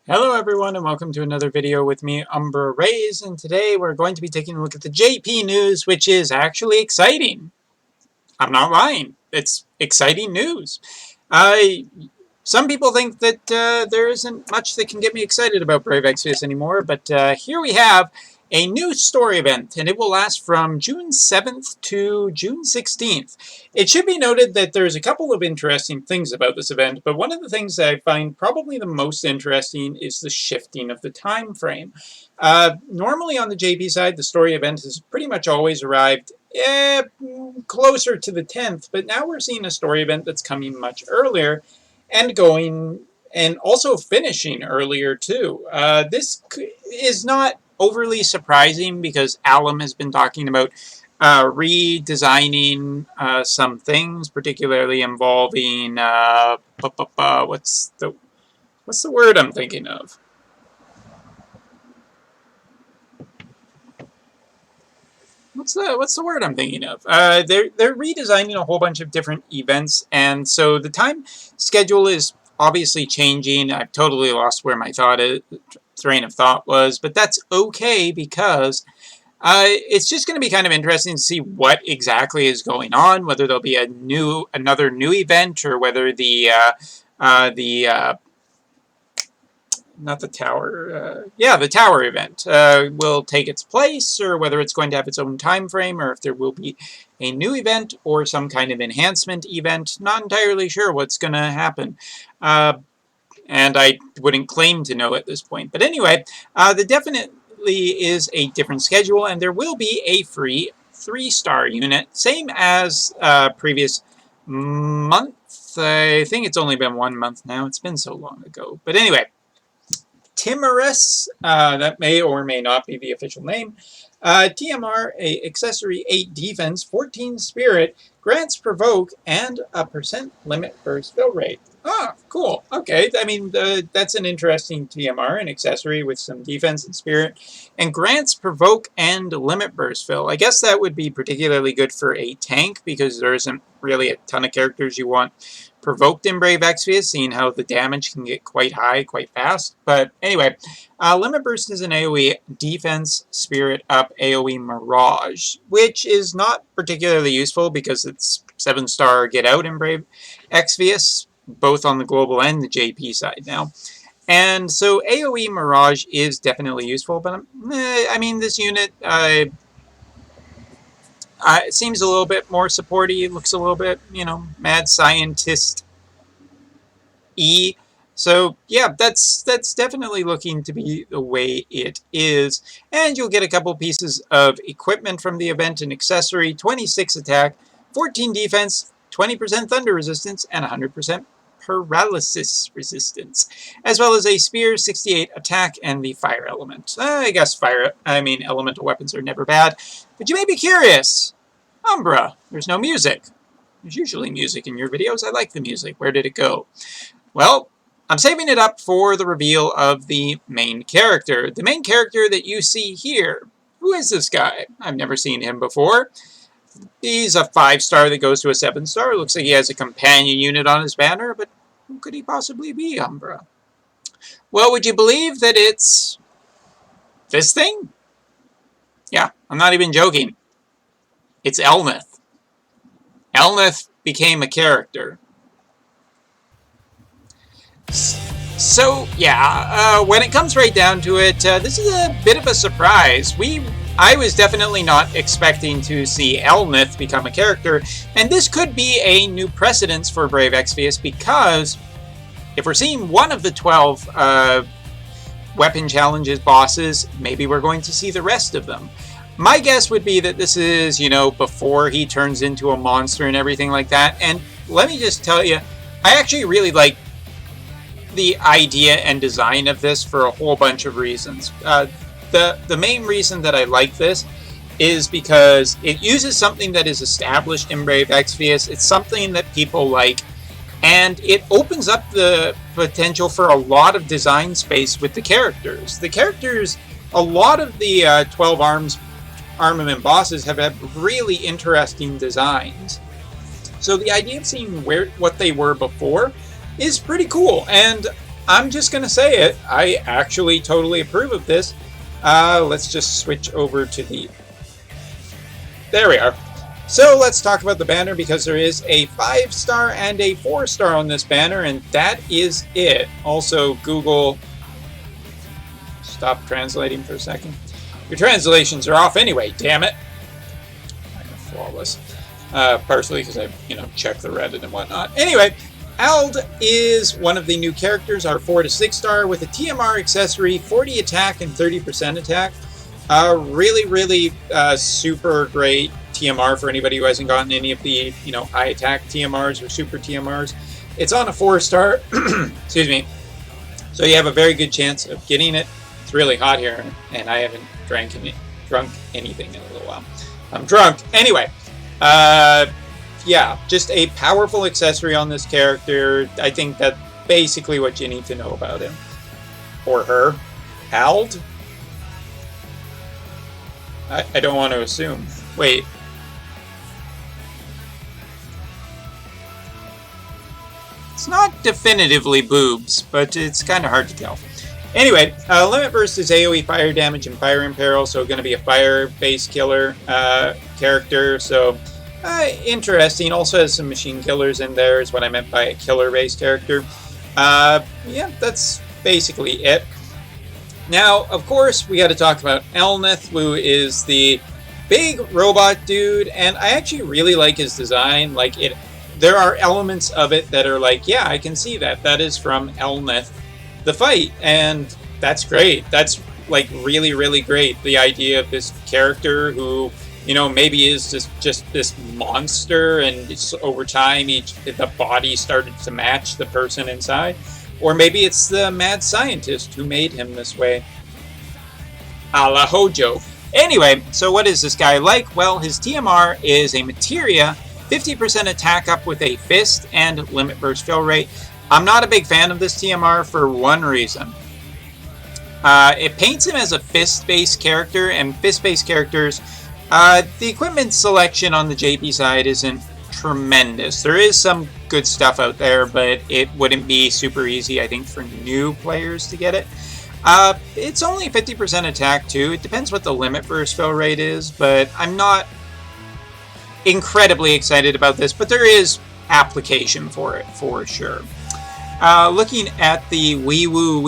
Hello everyone and welcome to another video with me, Umbra Rays, and today we're going to be taking a look at the JP news, which is actually exciting. I'm not lying. It's exciting news. Some people think that there isn't much that can get me excited about Brave Exvius anymore, but here we have a new story event, and it will last from June 7th to June 16th. It should be noted that there's a couple of interesting things about this event, but one of the things that I find probably the most interesting is the shifting of the time frame. Normally on the JP side, the story event has pretty much always arrived closer to the 10th, but now we're seeing a story event that's coming much earlier and going and also finishing earlier too. This is not overly surprising because Alum has been talking about redesigning some things, particularly involving what's the word I'm thinking of? What's the word I'm thinking of? They're redesigning a whole bunch of different events, and so the time schedule is obviously changing. I've totally lost where my train of thought was, but that's okay because it's just going to be kind of interesting to see what exactly is going on. Whether there'll be another new event, or whether not the tower, the tower event will take its place, or whether it's going to have its own time frame, or if there will be a new event or some kind of enhancement event. Not entirely sure what's going to happen. And I wouldn't claim to know at this point. But anyway, there definitely is a different schedule, and there will be a free 3-star unit, same as previous month. I think it's only been 1 month now. It's been so long ago. But anyway, Timorous, that may or may not be the official name. TMR, a accessory 8 defense, 14 spirit, grants provoke, and a % limit burst fill rate. Ah, cool. Okay, I mean, that's an interesting TMR, an accessory with some defense and spirit, and grants provoke and limit burst fill. I guess that would be particularly good for a tank, because there isn't really a ton of characters you want provoked in Brave Exvius, seeing how the damage can get quite high quite fast. But anyway, Limit Burst is an AoE defense spirit up AoE Mirage, which is not particularly useful because it's 7-star get out in Brave Exvius, both on the global and the JP side now. And so AoE Mirage is definitely useful, but I mean, this unit it seems a little bit more supporty. It looks a little bit, mad scientist E. So yeah, that's definitely looking to be the way it is. And you'll get a couple pieces of equipment from the event: an accessory, 26 attack, 14 defense, 20% thunder resistance, and 100% paralysis resistance, as well as a spear, 68 attack, and the fire element. I guess elemental weapons are never bad. But you may be curious, Umbra, there's no music. There's usually music in your videos. I like the music. Where did it go? Well, I'm saving it up for the reveal of the main character. The main character that you see here. Who is this guy? I've never seen him before. He's a 5-star that goes to a 7-star. Looks like he has a companion unit on his banner, but who could he possibly be, Umbra? Well, would you believe that it's this thing? Yeah, I'm not even joking. It's Elneth. Elneth became a character. So, yeah, when it comes right down to it, this is a bit of a surprise. I was definitely not expecting to see Elneth become a character, and this could be a new precedence for Brave Exvius, because if we're seeing one of the 12 weapon challenges bosses, maybe we're going to see the rest of them. My guess would be that this is, before he turns into a monster and everything like that. And let me just tell you, I actually really like the idea and design of this for a whole bunch of reasons. The main reason that I like this is because it uses something that is established in Brave Exvius. It's something that people like, and it opens up the potential for a lot of design space with the characters. The characters, a lot of the 12 armament bosses have had really interesting designs. So the idea of seeing what they were before is pretty cool, and I'm just going to say it. I actually totally approve of this. Let's just switch over to the... There we are. So let's talk about the banner, because there is a 5-star and a 4-star on this banner, and that is it. Also, Google... Stop translating for a second. Your translations are off anyway, damn it. Flawless. Partially because I, checked the Reddit and whatnot. Anyway, Ald is one of the new characters, our 4 to 6 star, with a TMR accessory, 40 attack and 30% attack. Really, really super great TMR for anybody who hasn't gotten any of the, high attack TMRs or super TMRs. It's on a 4-star, excuse me, so you have a very good chance of getting it. It's really hot here, and I haven't drunk anything in a little while. I'm drunk. Anyway, yeah, just a powerful accessory on this character. I think that's basically what you need to know about him. Or her. Ald? I don't want to assume. Wait. It's not definitively boobs, but it's kind of hard to tell. Anyway, Limit Burst is AoE fire damage and fire imperil, so going to be a fire-based killer character, so interesting. Also has some machine killers in there, is what I meant by a killer-based character. Yeah, that's basically it. Now, of course, we got to talk about Elneth, who is the big robot dude, and I actually really like his design. There are elements of it that are like, yeah, I can see that. That is from Elneth, the fight, and that's great. That's really, really great. The idea of this character who, maybe is just this monster, and it's, over time the body started to match the person inside, or maybe it's the mad scientist who made him this way, a la Hojo. Anyway, so what is this guy like? Well, his TMR is a materia, 50% attack up with a fist, and limit burst fill rate. I'm not a big fan of this TMR for one reason. It paints him as a fist-based character, and fist-based characters, the equipment selection on the JP side isn't tremendous. There is some good stuff out there, but it wouldn't be super easy, I think, for new players to get it. It's only 50% attack, too. It depends what the limit burst fill rate is, but I'm not incredibly excited about this, but there is application for it, for sure. Looking at the wee-woo,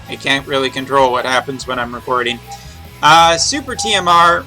I can't really control what happens when I'm recording. Super TMR.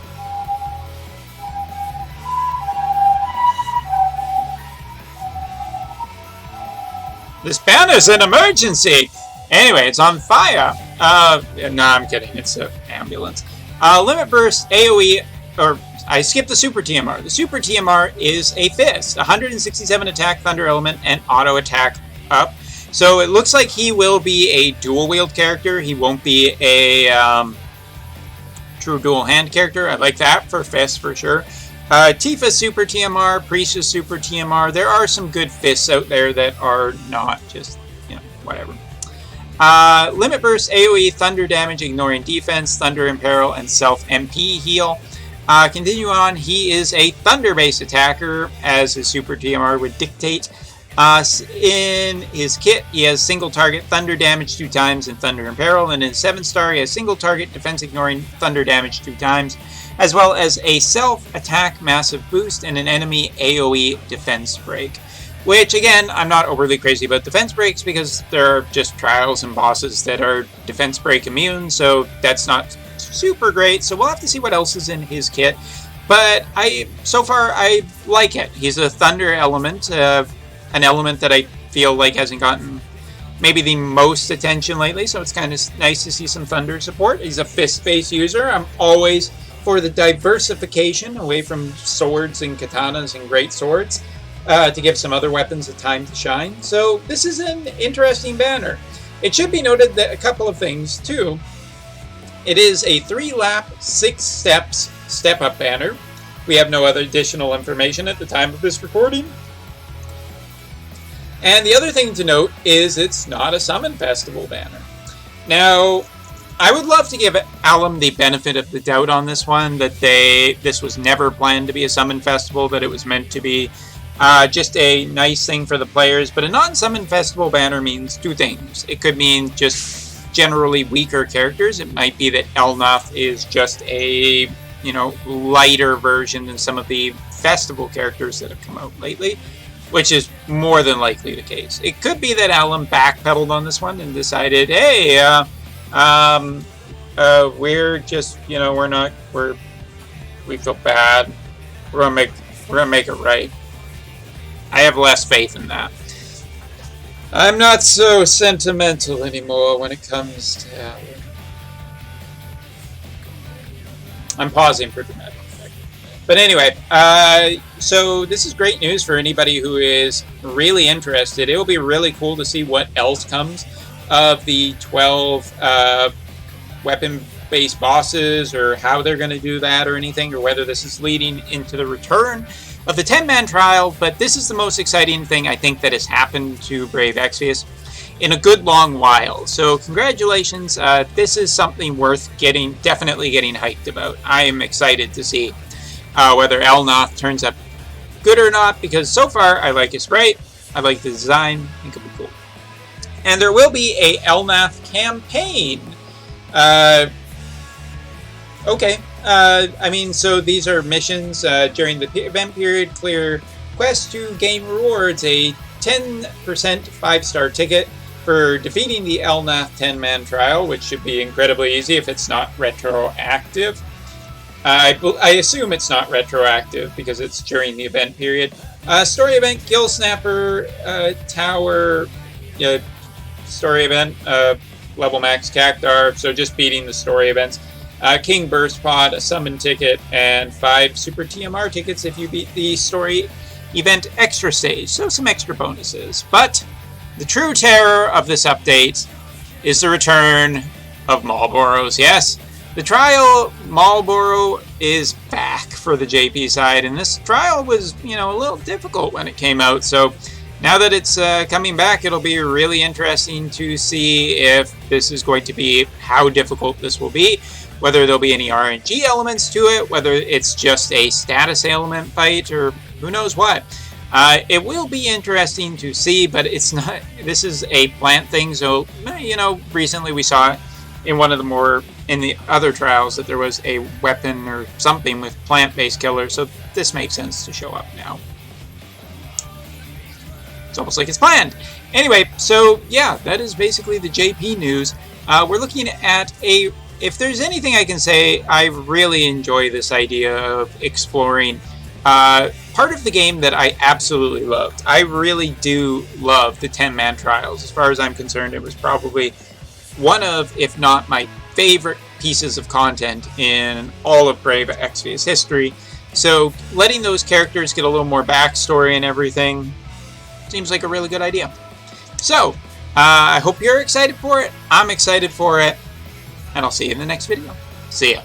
This banner's an emergency! Anyway, it's on fire! No, I'm kidding. It's an ambulance. Limit Burst, AoE, or I skipped the Super TMR. The Super TMR is a fist, 167 attack, Thunder Element, and auto attack up. So it looks like he will be a dual wield character. He won't be a true dual hand character. I like that for fist for sure. Tifa Super TMR, Priestess Super TMR. There are some good fists out there that are not just, whatever. Limit Burst, AoE, Thunder Damage, Ignoring Defense, Thunder Imperil, and Self MP Heal. Continue on, he is a Thunder-based attacker, as his Super TMR would dictate. In his kit, he has single target Thunder damage 2 times and Thunder Imperil, and in 7-star, he has single target Defense Ignoring Thunder damage 2 times, as well as a self-attack massive boost and an enemy AoE defense break. Which, again, I'm not overly crazy about defense breaks because there are just trials and bosses that are defense break immune, so that's not super great. So we'll have to see what else is in his kit. But so far, I like it. He's a Thunder element, an element that I feel like hasn't gotten maybe the most attention lately, so it's kind of nice to see some Thunder support. He's a fist-based user. I'm always for the diversification away from swords and katanas and great swords. To give some other weapons a time to shine. So this is an interesting banner. It should be noted that a couple of things too. It is a 3-lap, 6 steps step-up banner. We have no other additional information at the time of this recording. And the other thing to note is it's not a Summon Festival banner. Now, I would love to give Alum the benefit of the doubt on this one, that this was never planned to be a Summon Festival, that it was meant to be Just a nice thing for the players, but a non-summon festival banner means two things. It could mean just generally weaker characters. It might be that Elnoth is just a, lighter version than some of the festival characters that have come out lately, which is more than likely the case. It could be that Alan backpedaled on this one and decided, hey, we're just, we feel bad. We're gonna make it right. I have less faith in that. I'm not so sentimental anymore when it comes to Alan. I'm pausing for dramatic effect. But anyway, so this is great news for anybody who is really interested. It will be really cool to see what else comes of the 12 weapon-based bosses, or how they're going to do that or anything, or whether this is leading into the return of the 10-man trial. But this is the most exciting thing I think that has happened to Brave Exvius in a good long while. So congratulations. This is something worth definitely getting hyped about. I am excited to see whether Elnoth turns up good or not, because so far I like his sprite, I like the design, I think it'll be cool. And there will be a Elnoth campaign. Okay. So these are missions during the event period. Clear quests to gain rewards. A 10% 5-star ticket for defeating the Elnoth 10-man trial, which should be incredibly easy if it's not retroactive. I assume it's not retroactive because it's during the event period. Story event, Gill Snapper, Tower, story event, level max Cactar, so just beating the story events. King Burst Pod, a summon ticket, and 5 Super TMR tickets if you beat the story event extra stage, so some extra bonuses. But the true terror of this update is the return of Malboros. Yes, the trial Malboro is back for the JP side, and this trial was, a little difficult when it came out, so now that it's coming back, it'll be really interesting to see if this is going to be, how difficult this will be, whether there'll be any RNG elements to it, whether it's just a status ailment fight, or who knows what. It will be interesting to see, but it's not. This is a plant thing, so recently we saw in one of in the other trials that there was a weapon or something with plant-based killers, so this makes sense to show up now. It's almost like it's planned. Anyway, so yeah, that is basically the JP news. We're looking at if there's anything I can say, I really enjoy this idea of exploring part of the game that I absolutely loved. I really do love the 10-man trials. As far as I'm concerned, it was probably one of, if not my favorite pieces of content in all of Brave Exvius history. So letting those characters get a little more backstory and everything seems like a really good idea. So I hope you're excited for it. I'm excited for it. And I'll see you in the next video. See ya.